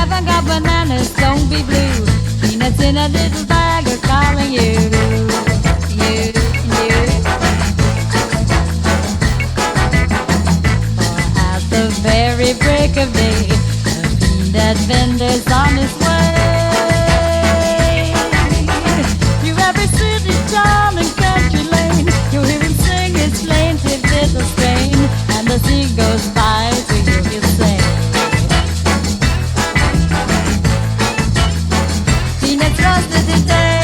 haven't got bananas, don't be blue. Peanuts in a little bag are calling you. You. For at the very break of day, the peanut vendor's on his way. Through every city, town, and country lane, you'll hear him sing his plaintive little strain, and as he goes by, to hear him say, peanuts roasted today,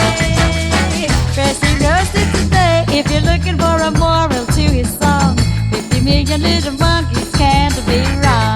freshly roasted today. If you're looking for a moral to his song, 50 million little monkeys can't be wrong.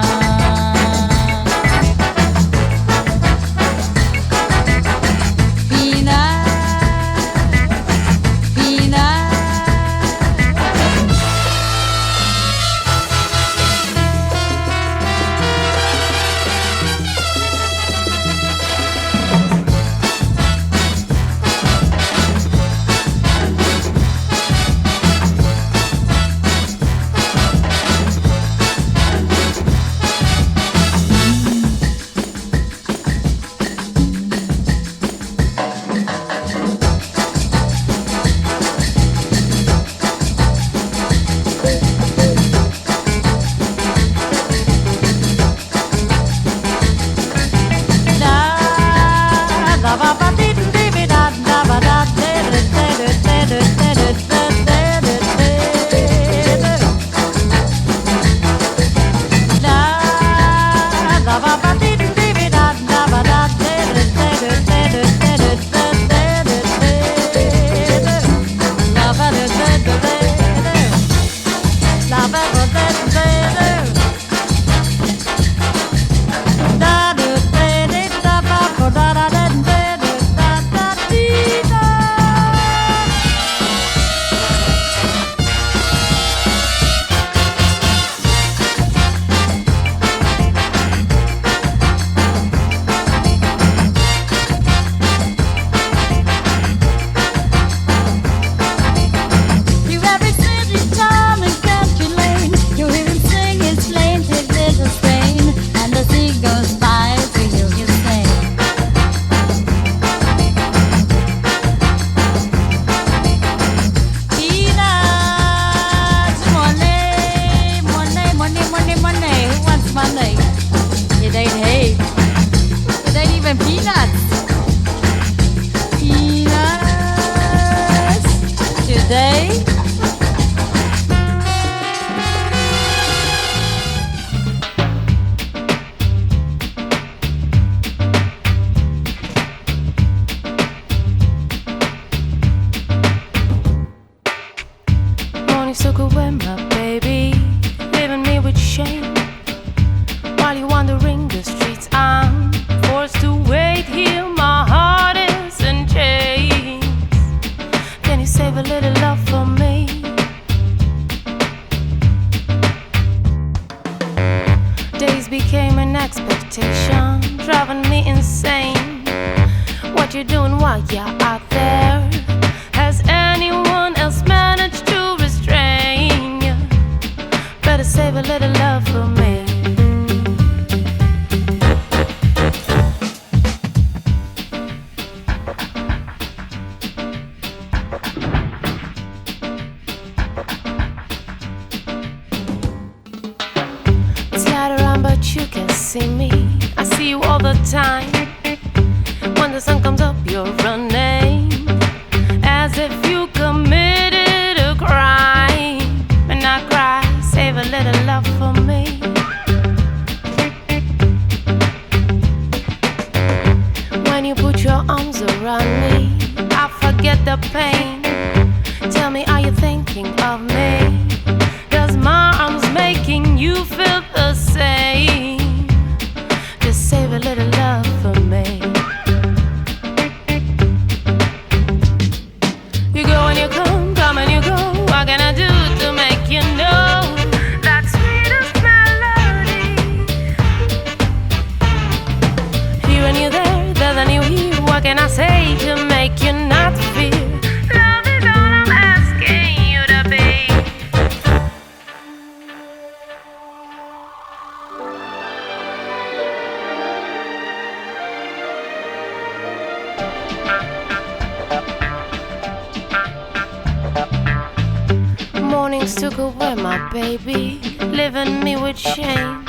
took away my baby, leaving me with shame.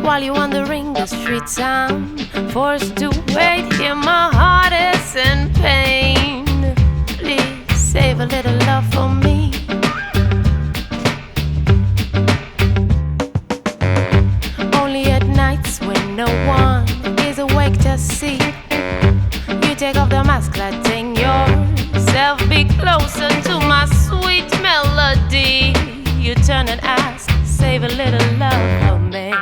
While you're wandering the streets, I'm forced to wait. Here my heart is in pain. Please save a little love for me. Only at nights when no one is awake to see, you take off the mask, letting yourself be closer to my sweet melody. You turn and ask, save a little love for me.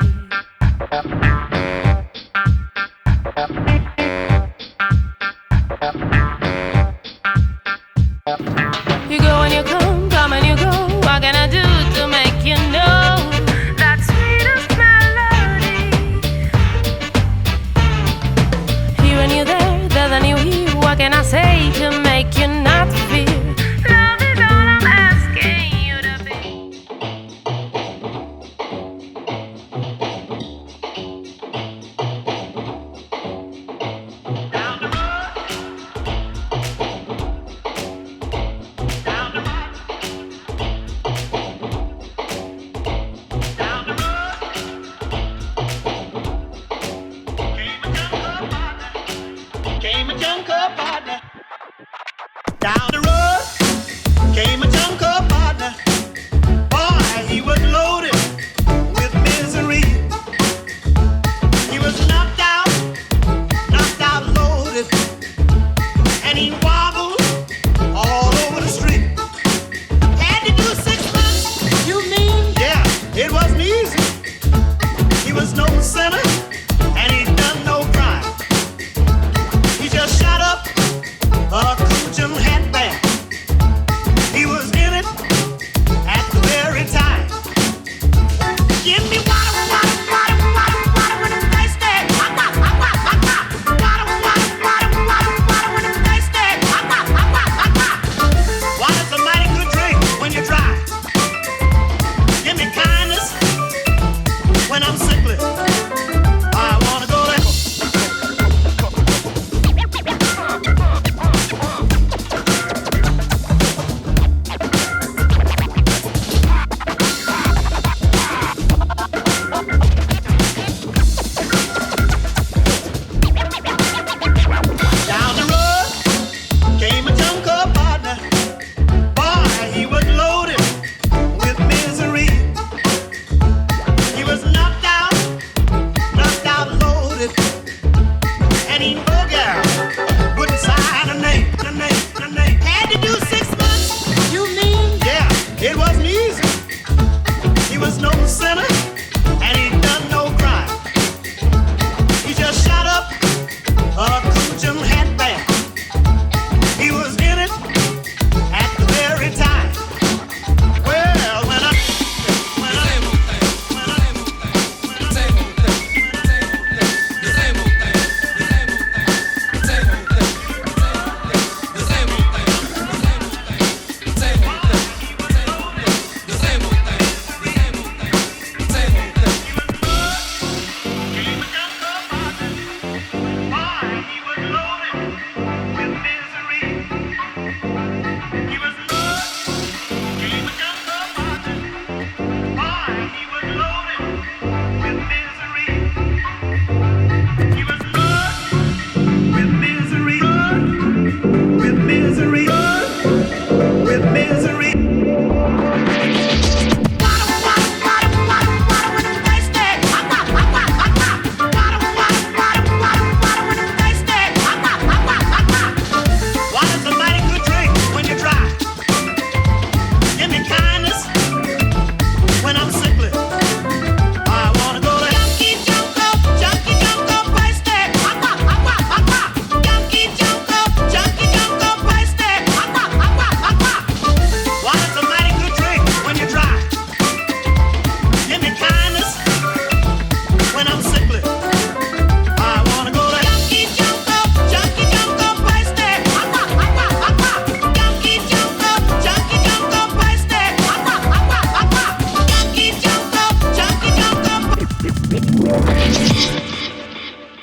You go and you come, come and you go. What can I do to make you know that sweetest melody? Here and you there, there than you here. What can I say to make you not fear? Love is all I'm asking you to be. Down the road came a jungle partner. Boy, he was loaded with misery. He was knocked out, loaded, and he wobbled all over the street. Had to do 6 months. You mean? Yeah, it wasn't easy. He was no sinner, and he done no crime. He just shot up a Cajun hatband. He was in it at the very time. Give me water, water, water, water, water when I'm thirsty. Water, water, water, water, water when I'm thirsty. Water's a mighty good drink when you're dry. Give me kindness when I'm sickly. I wanna go there. Down the road came a jungle partner. Boy, he was loaded with misery. He was knocked out, loaded, and he wouldn't sign a name. Had to do 6 months. You mean? Yeah, it wasn't easy. He was no sinner, and he done no crime. He just shot up a Cajun hatband. He was in it at the very time. Well, when I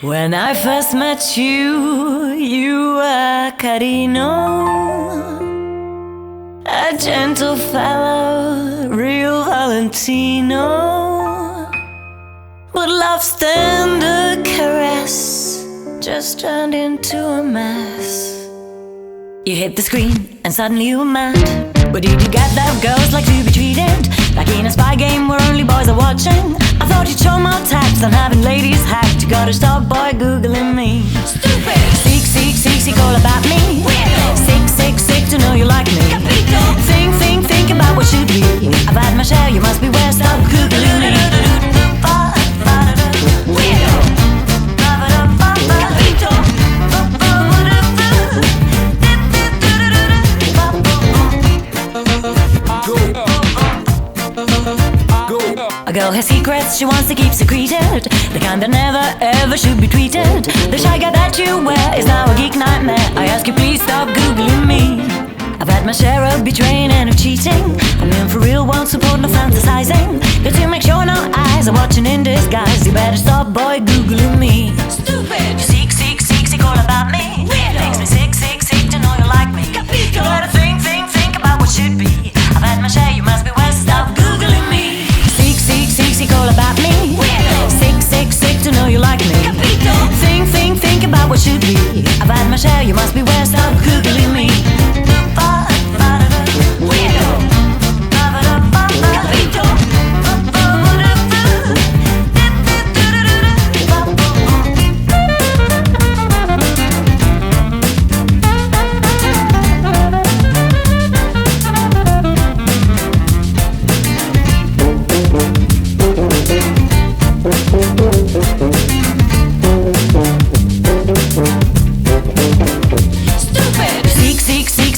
When I first met you, you were Carino. A gentle fellow, real Valentino. But love's tender caress just turned into a mess. You hit the screen and suddenly you were mad. But did you get that girls like to be treated like in a spy game where only boys are watching? I thought you'd show more tact than having ladies hacked. You gotta stop boy googling me. Stupid. Seek all about me. Weirdo. Sick to know you like me. Capito. Think about what should be. I've had my share, you must be where. Stop googling me. Weirdo. Capito. A girl has secrets she wants to keep secreted, the kind that never ever should be tweeted. The shy guy that you wear is now a geek nightmare. I ask you please stop googling me. I've had my share of betraying and of cheating. I'm in for real, won't support no fantasizing. Got to make sure no eyes are watching in disguise. You better stop boy googling me. Stupid. You seek all about me. Weirdo. Makes me sick to know you like me. Capito. You gotta think about what should be. I've had my share, you must be where. Stop googling me. Seek all about me. Weirdo. Sick to know you like me. Capito. Think about what should be. I've had my share, you must be where. Stop googling me. Weirdo. Capito.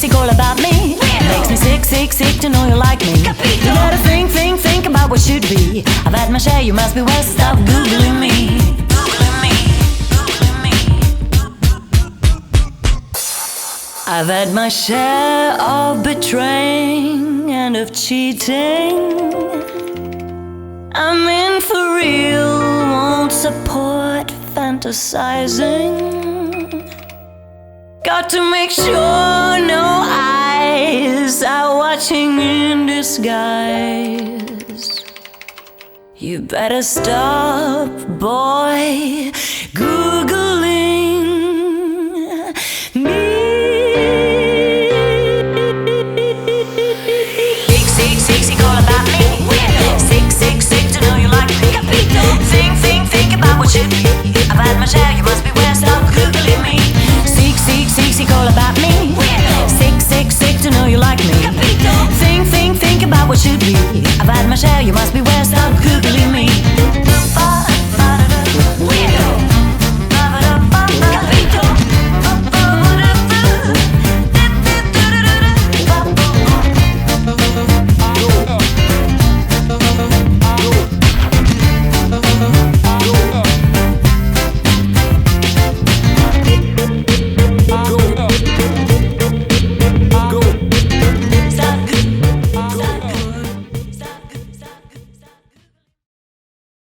Seek all about me. Weirdo. Makes me sick to know you like me. Capito. You gotta think about what should be. I've had my share, you must be where. Stop googling me. I've had my share of betraying and of cheating. I'm in for real, won't support fantasizing. Got to make sure no eyes are watching in disguise. You better stop, boy, googling me. Seek all about me. Weirdo. Sick to know you like me. Capito. Think about what should be. I've had my share, you must be where. Stop googling me. Seek all about me. Weirdo. Sick to know you like me. Capito. Think about what should be. I've had my share, you must be where. Stop